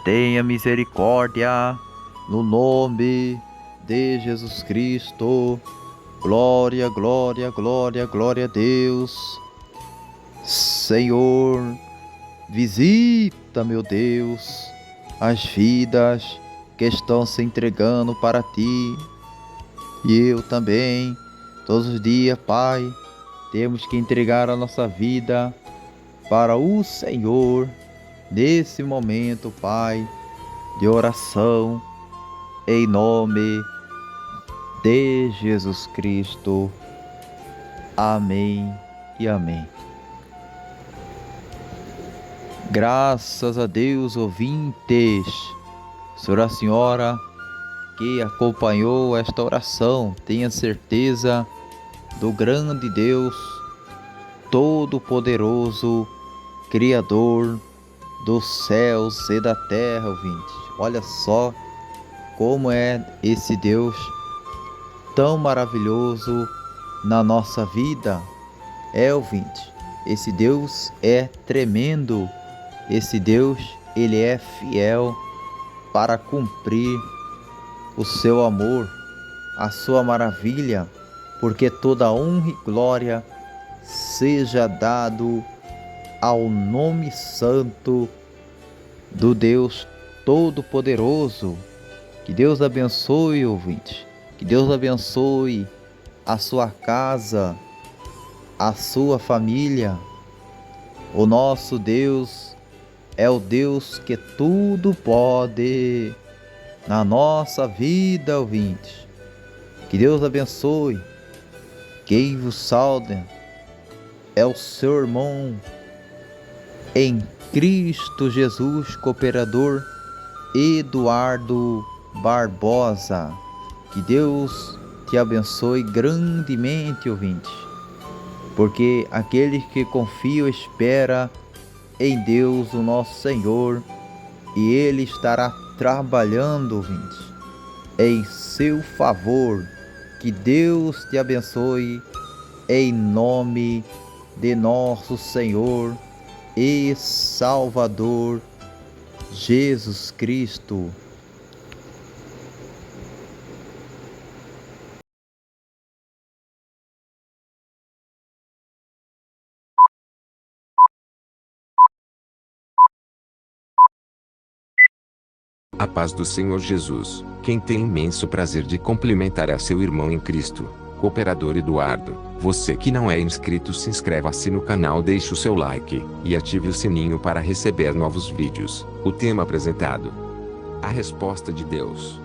tenha misericórdia, no nome de Jesus Cristo. Glória, glória, glória, glória a Deus. Senhor, visita, meu Deus, as vidas que estão se entregando para ti. E eu também, todos os dias, Pai, temos que entregar a nossa vida para o Senhor, nesse momento, Pai, de oração, em nome de Jesus Cristo. Amém e amém. Graças a Deus, ouvintes, Senhora, Senhora que acompanhou esta oração, tenha certeza do grande Deus Todo-Poderoso, Criador dos céus e da terra, ouvintes. Olha só como é esse Deus tão maravilhoso na nossa vida. Ouvinte, esse Deus é tremendo. Esse Deus, Ele é fiel para cumprir o seu amor. a sua maravilha, porque toda honra e glória seja dado ao nome santo do Deus Todo-Poderoso. Que Deus abençoe, ouvinte. Que Deus abençoe a sua casa, a sua família. O nosso Deus é o Deus que tudo pode na nossa vida, ouvinte. Que Deus abençoe. Quem vos sauda é o seu irmão em Cristo Jesus, cooperador Eduardo Barbosa. Que Deus te abençoe grandemente, ouvinte, porque aquele que confia e espera em Deus, o nosso Senhor, e Ele estará trabalhando, ouvinte, em seu favor. Que Deus te abençoe em nome de nosso Senhor e Salvador Jesus Cristo. A paz do Senhor Jesus. Quem tem imenso prazer de cumprimentar a seu irmão em Cristo, cooperador Eduardo. Você que não é inscrito, se inscreva-se no canal, deixe o seu like e ative o sininho para receber novos vídeos. O tema apresentado: a resposta de Deus.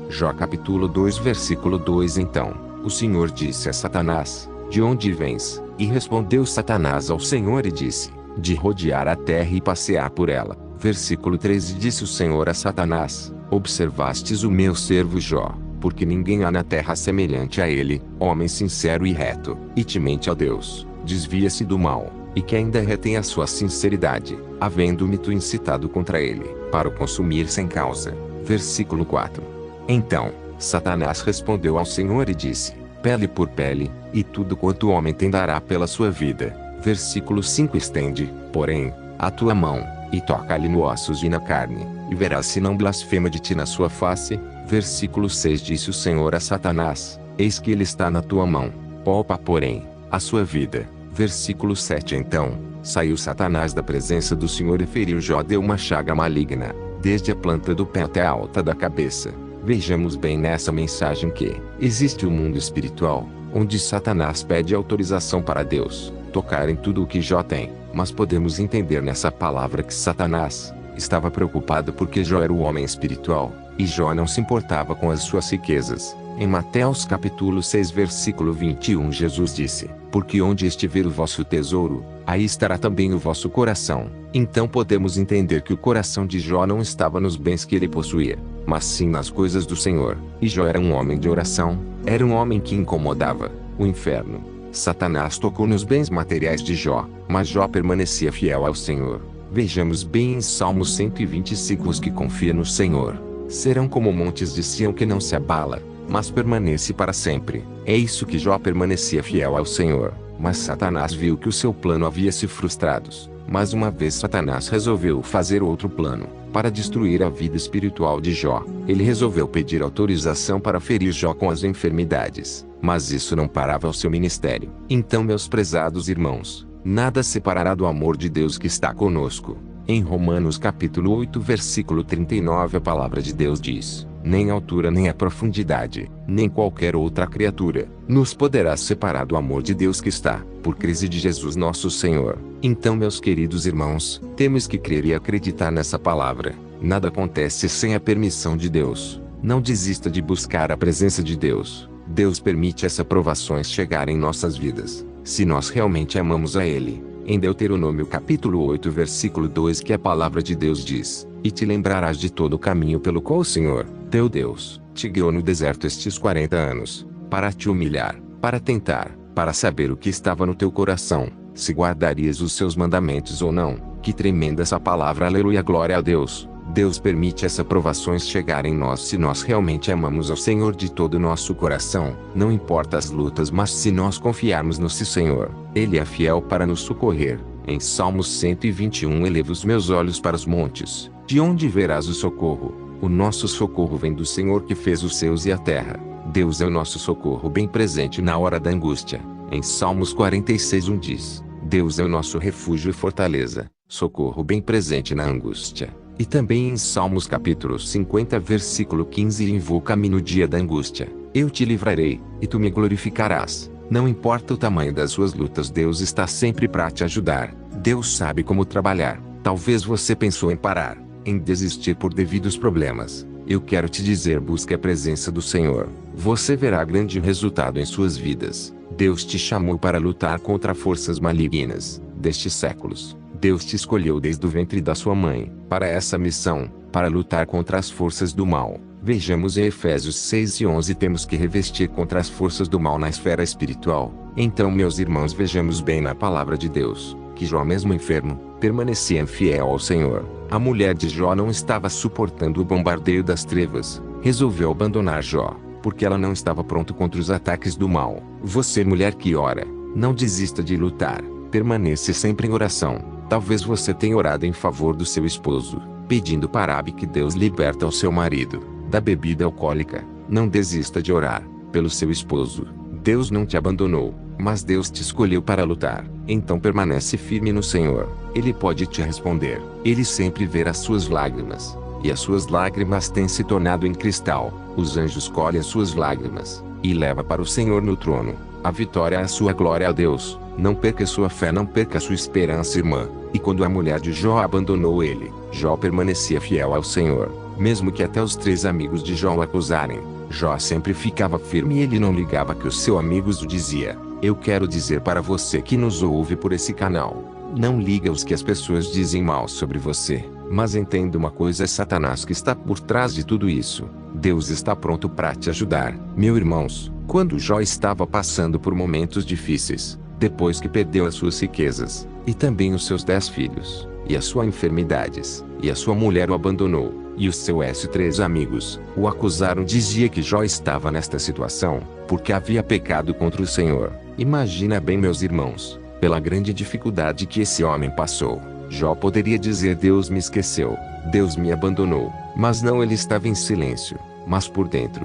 Jó capítulo 2 versículo 2. Então o Senhor disse a Satanás: de onde vens? E respondeu Satanás ao Senhor e disse: de rodear a terra e passear por ela. Versículo 13. Disse o Senhor a Satanás: observastes o meu servo Jó, porque ninguém há na terra semelhante a ele, homem sincero e reto, e temente a Deus, desvia-se do mal, e que ainda retém a sua sinceridade, havendo-me tu incitado contra ele, para o consumir sem causa. Versículo 4. Então Satanás respondeu ao Senhor e disse: pele por pele, e tudo quanto o homem tem dará pela sua vida. Versículo 5. Estende, porém, a tua mão, e toca-lhe no ossos e na carne, e verás se não blasfema de ti na sua face. Versículo 6. Disse o Senhor a Satanás: eis que ele está na tua mão, poupa porém a sua vida. Versículo 7. Então saiu Satanás da presença do Senhor e feriu Jó de uma chaga maligna, desde a planta do pé até a alta da cabeça. Vejamos bem nessa mensagem que existe o mundo espiritual, onde Satanás pede autorização para Deus tocar em tudo o que Jó tem, mas podemos entender nessa palavra que Satanás estava preocupado porque Jó era o homem espiritual, e Jó não se importava com as suas riquezas. Em Mateus capítulo 6 versículo 21, Jesus disse: porque onde estiver o vosso tesouro, aí estará também o vosso coração. Então podemos entender que o coração de Jó não estava nos bens que ele possuía, mas sim nas coisas do Senhor. E Jó era um homem de oração, era um homem que incomodava o inferno. Satanás tocou nos bens materiais de Jó, mas Jó permanecia fiel ao Senhor. Vejamos bem em Salmo 125: os que confiam no Senhor serão como montes de Sião que não se abala, mas permanece para sempre. É isso que Jó permanecia fiel ao Senhor. Mas Satanás viu que o seu plano havia se frustrado. Mais uma vez Satanás resolveu fazer outro plano, para destruir a vida espiritual de Jó. Ele resolveu pedir autorização para ferir Jó com as enfermidades, mas isso não parava o seu ministério. Então, meus prezados irmãos, nada separará do amor de Deus que está conosco. Em Romanos capítulo 8 versículo 39 a palavra de Deus diz: nem a altura nem a profundidade, nem qualquer outra criatura, nos poderá separar do amor de Deus que está, por Cristo de Jesus nosso Senhor. Então, meus queridos irmãos, temos que crer e acreditar nessa palavra. Nada acontece sem a permissão de Deus. Não desista de buscar a presença de Deus. Deus permite essas provações chegarem em nossas vidas, se nós realmente amamos a Ele. Em Deuteronômio capítulo 8 versículo 2 que a palavra de Deus diz: e te lembrarás de todo o caminho pelo qual o Senhor, teu Deus, te guiou no deserto estes 40 anos, para te humilhar, para tentar, para saber o que estava no teu coração, se guardarias os seus mandamentos ou não. Que tremenda essa palavra, aleluia, glória a Deus. Deus permite essas provações chegarem em nós se nós realmente amamos ao Senhor de todo o nosso coração. Não importa as lutas, mas se nós confiarmos no Senhor, Ele é fiel para nos socorrer. Em Salmos 121: eleva os meus olhos para os montes, de onde verás o socorro? O nosso socorro vem do Senhor que fez os céus e a terra. Deus é o nosso socorro bem presente na hora da angústia. Em Salmos 46:1 diz: Deus é o nosso refúgio e fortaleza, socorro bem presente na angústia. E também em Salmos capítulo 50 versículo 15: Invoca-me no dia da angústia, eu te livrarei, e tu me glorificarás. Não importa o tamanho das suas lutas, Deus está sempre para te ajudar. Deus sabe como trabalhar. Talvez você pensou em parar, em desistir por devidos problemas. Eu quero te dizer: busque a presença do Senhor. Você verá grande resultado em suas vidas. Deus te chamou para lutar contra forças malignas destes séculos. Deus te escolheu desde o ventre da sua mãe para essa missão, para lutar contra as forças do mal. Vejamos em Efésios 6:11: temos que revestir contra as forças do mal na esfera espiritual. Então, meus irmãos, vejamos bem na palavra de Deus, que Jó, mesmo enfermo, permanecia fiel ao Senhor. A mulher de Jó não estava suportando o bombardeio das trevas. Resolveu abandonar Jó, porque ela não estava pronta contra os ataques do mal. Você, mulher que ora, não desista de lutar. Permaneça sempre em oração. Talvez você tenha orado em favor do seu esposo, pedindo para que Deus liberta o seu marido da bebida alcoólica. Não desista de orar pelo seu esposo. Deus não te abandonou, mas Deus te escolheu para lutar. Então permanece firme no Senhor. Ele pode te responder. Ele sempre vê as suas lágrimas, e as suas lágrimas têm se tornado em cristal. Os anjos colhem as suas lágrimas e leva para o Senhor no trono. A vitória é a sua glória a Deus. Não perca sua fé, não perca sua esperança, irmã. E quando a mulher de Jó abandonou ele, Jó permanecia fiel ao Senhor. Mesmo que até os 3 amigos de Jó o acusarem, Jó sempre ficava firme e ele não ligava que os seus amigos o dizia. Eu quero dizer para você que nos ouve por esse canal: não liga os que as pessoas dizem mal sobre você, mas entenda uma coisa: é Satanás que está por trás de tudo isso. Deus está pronto para te ajudar. Meus irmãos, quando Jó estava passando por momentos difíceis, depois que perdeu as suas riquezas, e também os seus 10 filhos, e as suas enfermidades, e a sua mulher o abandonou, e os seus 3 amigos o acusaram, dizia que Jó estava nesta situação porque havia pecado contra o Senhor. Imagina bem, meus irmãos, pela grande dificuldade que esse homem passou. Jó poderia dizer: Deus me esqueceu, Deus me abandonou. Mas não, ele estava em silêncio, mas por dentro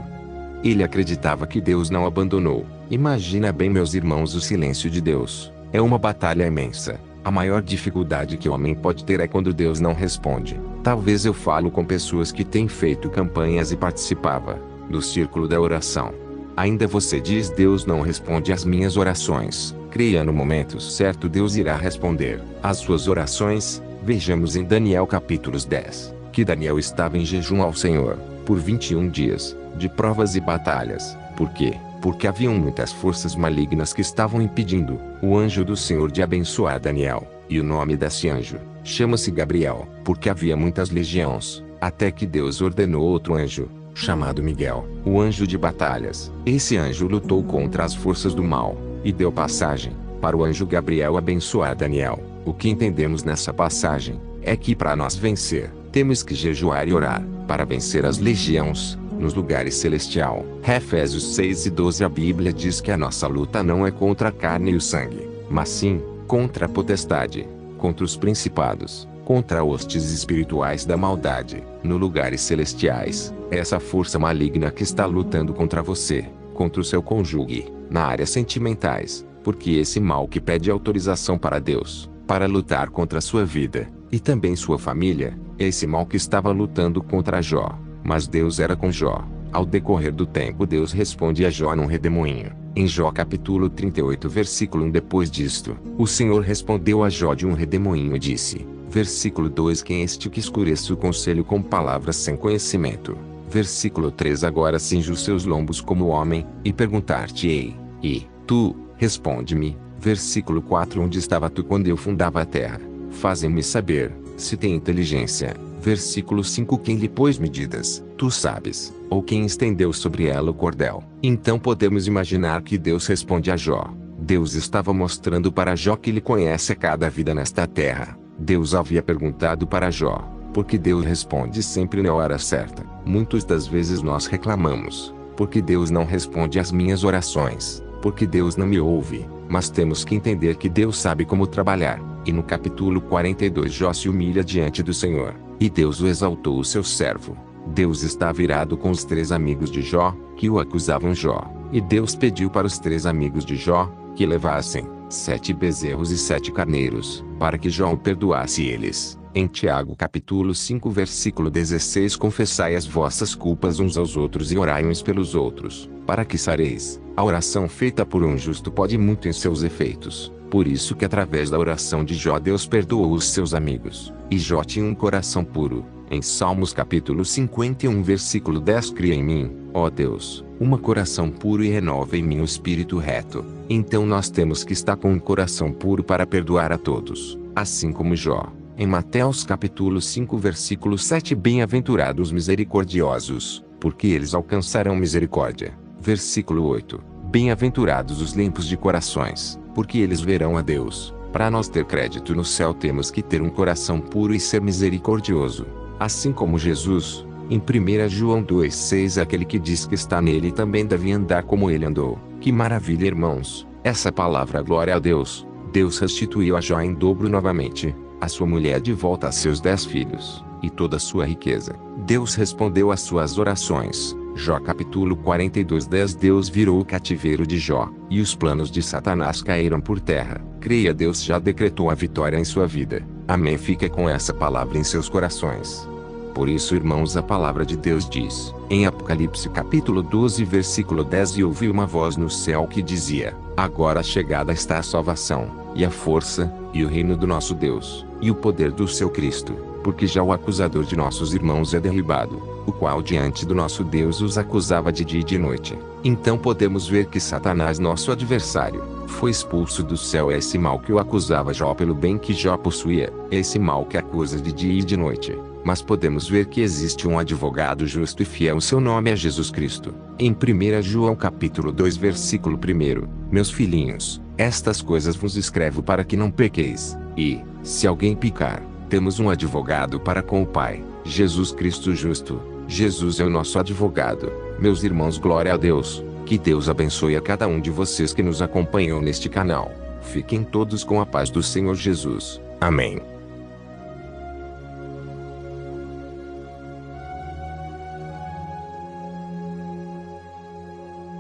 ele acreditava que Deus não abandonou. Imagina bem, meus irmãos, o silêncio de Deus é uma batalha imensa. A maior dificuldade que o homem pode ter é quando Deus não responde. Talvez eu falo com pessoas que têm feito campanhas e participava do círculo da oração. Ainda você diz: Deus não responde às minhas orações. Creia, no momento certo Deus irá responder às suas orações. Vejamos em Daniel capítulos 10, que Daniel estava em jejum ao Senhor por 21 dias, de provas e batalhas. Por quê? Porque haviam muitas forças malignas que estavam impedindo o anjo do Senhor de abençoar Daniel. E o nome desse anjo chama-se Gabriel, porque havia muitas legiões, até que Deus ordenou outro anjo, chamado Miguel, o anjo de batalhas. Esse anjo lutou contra as forças do mal, e deu passagem para o anjo Gabriel abençoar Daniel. O que entendemos nessa passagem é que para nós vencer, temos que jejuar e orar, para vencer as legiões nos lugares celestial. Efésios 6:12. A Bíblia diz que a nossa luta não é contra a carne e o sangue, mas sim contra a potestade, contra os principados, contra hostes espirituais da maldade nos lugares celestiais. Essa força maligna que está lutando contra você, contra o seu cônjuge, na área sentimentais, porque esse mal que pede autorização para Deus, para lutar contra a sua vida, e também sua família, esse mal que estava lutando contra Jó. Mas Deus era com Jó. Ao decorrer do tempo, Deus responde a Jó num redemoinho. Em Jó capítulo 38 versículo 1: depois disto, o Senhor respondeu a Jó de um redemoinho e disse, versículo 2: quem é este que escurece o conselho com palavras sem conhecimento? Versículo 3: agora cinge os seus lombos como homem, e perguntar-te-ei, e tu, responde-me. Versículo 4: onde estava tu quando eu fundava a terra? Fazem-me saber, se tem inteligência. Versículo 5: quem lhe pôs medidas, tu sabes, ou quem estendeu sobre ela o cordel? Então podemos imaginar que Deus responde a Jó. Deus estava mostrando para Jó que ele conhece a cada vida nesta terra. Deus havia perguntado para Jó, porque Deus responde sempre na hora certa. Muitas das vezes nós reclamamos, porque Deus não responde às minhas orações, porque Deus não me ouve, mas temos que entender que Deus sabe como trabalhar. E no capítulo 42 Jó se humilha diante do Senhor, e Deus o exaltou o seu servo. Deus está virado com os 3 amigos de Jó, que o acusavam Jó. E Deus pediu para os 3 amigos de Jó, que levassem 7 bezerros e 7 carneiros, para que Jó o perdoasse eles. Em Tiago capítulo 5 versículo 16: confessai as vossas culpas uns aos outros e orai uns pelos outros, para que sareis. A oração feita por um justo pode muito em seus efeitos. Por isso que através da oração de Jó Deus perdoou os seus amigos. E Jó tinha um coração puro. Em Salmos capítulo 51 versículo 10: cria em mim, ó Deus, um coração puro e renova em mim o espírito reto. Então nós temos que estar com um coração puro para perdoar a todos, assim como Jó. Em Mateus capítulo 5 versículo 7: bem-aventurados misericordiosos, porque eles alcançarão misericórdia. Versículo 8: bem-aventurados os limpos de corações, porque eles verão a Deus. Para nós ter crédito no céu temos que ter um coração puro e ser misericordioso. Assim como Jesus, em 1 João 2,6: aquele que diz que está nele também deve andar como ele andou. Que maravilha, irmãos! Essa palavra glória a Deus. Deus restituiu a Jó em dobro novamente, a sua mulher de volta a seus 10 filhos, e toda a sua riqueza. Deus respondeu às suas orações. Jó capítulo 42:10: Deus virou o cativeiro de Jó, e os planos de Satanás caíram por terra. Creia, Deus já decretou a vitória em sua vida. Amém. Fica com essa palavra em seus corações. Por isso, irmãos, a palavra de Deus diz, em Apocalipse capítulo 12 versículo 10: e ouvi uma voz no céu que dizia: agora chegada está a salvação, e a força, e o reino do nosso Deus, e o poder do seu Cristo, porque já o acusador de nossos irmãos é derribado, o qual diante do nosso Deus os acusava de dia e de noite. Então podemos ver que Satanás, nosso adversário, foi expulso do céu. É esse mal que o acusava Jó pelo bem que Jó possuía, é esse mal que acusa de dia e de noite. Mas podemos ver que existe um advogado justo e fiel, seu nome é Jesus Cristo. Em 1 João capítulo 2 versículo 1: meus filhinhos, estas coisas vos escrevo para que não pequeis. E, se alguém pecar, temos um advogado para com o Pai, Jesus Cristo justo. Jesus é o nosso advogado. Meus irmãos, glória a Deus. Que Deus abençoe a cada um de vocês que nos acompanham neste canal. Fiquem todos com a paz do Senhor Jesus. Amém.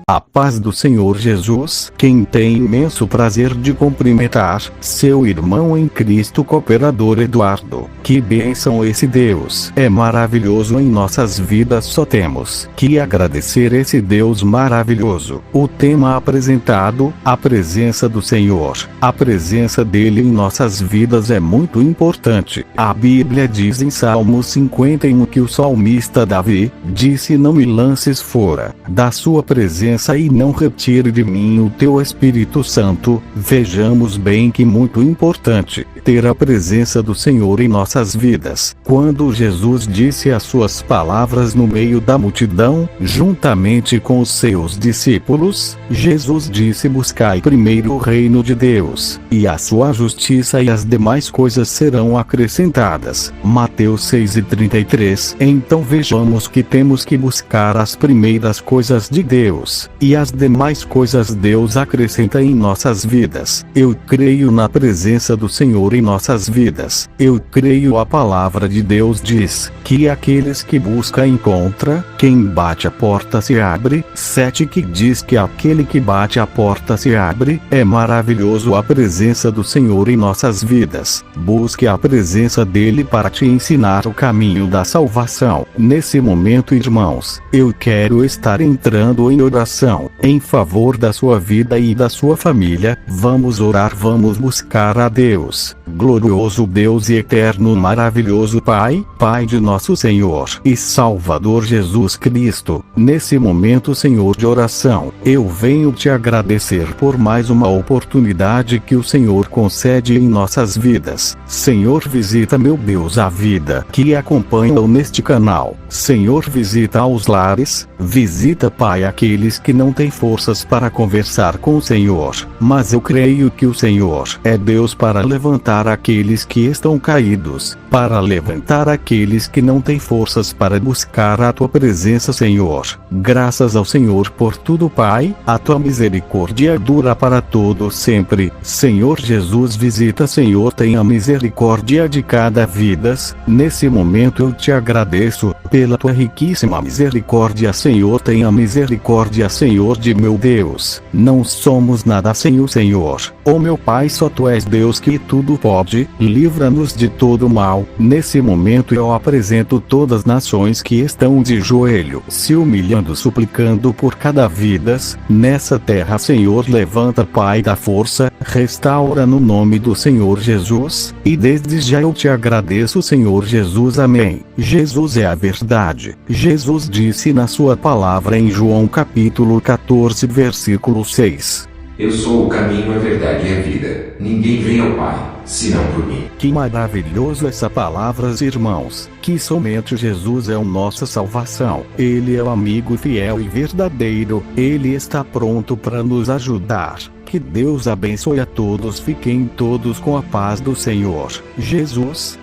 A paz do Senhor Jesus. Quem tem imenso prazer de cumprimentar seu irmão em Cristo, cooperador Eduardo. Que bênção esse Deus! É maravilhoso em nossas vidas, só temos que agradecer esse Deus maravilhoso. O tema apresentado, a presença do Senhor. A presença dele em nossas vidas é muito importante. A Bíblia diz em Salmo 51 que o salmista Davi disse: não me lances fora da sua presença e não retire de mim o teu Espírito Santo. Vejamos bem que muito importante ter a presença do Senhor em nossas vidas. Quando Jesus disse as suas palavras no meio da multidão, juntamente com os seus discípulos, Jesus disse: buscai primeiro o reino de Deus, e a sua justiça, e as demais coisas serão acrescentadas. Mateus 6:33. Então vejamos que temos que buscar as primeiras coisas de Deus, e as demais coisas Deus acrescenta em nossas vidas. Eu creio na presença do Senhor em nossas vidas. Eu creio, a palavra de Deus diz que aqueles que buscam encontra, quem bate a porta se abre. 7 que diz que aquele que bate a porta se abre. É maravilhoso a presença do Senhor em nossas vidas. Busque a presença dele para te ensinar o caminho da salvação. Nesse momento, irmãos, eu quero estar entrando em oração em favor da sua vida e da sua família. Vamos orar, vamos buscar a Deus. Glorioso Deus e eterno maravilhoso Pai, Pai de nosso Senhor e Salvador Jesus Cristo, nesse momento, Senhor, de oração, eu venho te agradecer por mais uma oportunidade que o Senhor concede em nossas vidas. Senhor, visita, meu Deus, a vida que acompanham neste canal. Senhor, visita os lares, Visita, Pai, aqueles que não têm forças para conversar com o Senhor. Mas eu creio que o Senhor é Deus para levantar aqueles que estão caídos, para levantar aqueles que não têm forças para buscar a tua presença, Senhor. Graças ao Senhor por tudo, Pai. A tua misericórdia dura para todos sempre. Senhor Jesus, visita, Senhor, tenha misericórdia de cada vida. Nesse momento eu te agradeço pela tua riquíssima misericórdia, Senhor. Tenha misericórdia, Senhor, de meu Deus. Não somos nada sem o Senhor. Oh meu Pai, só tu és Deus que tudo pode. Livra-nos de todo mal. Nesse momento eu apresento todas as nações que estão de joelho, se humilhando, suplicando por cada vida nessa terra, Senhor. Levanta, Pai da força, restaura no nome do Senhor Jesus, e desde já eu te agradeço, Senhor Jesus. Amém. Jesus é a verdade. Jesus disse na sua palavra em João capítulo 14 versículo 6. Eu sou o caminho, a verdade e a vida. Ninguém vem ao Pai, senão por mim. Que maravilhoso essa palavras, irmãos. Que somente Jesus é a nossa salvação. Ele é o amigo fiel e verdadeiro. Ele está pronto para nos ajudar. Que Deus abençoe a todos. Fiquem todos com a paz do Senhor Jesus.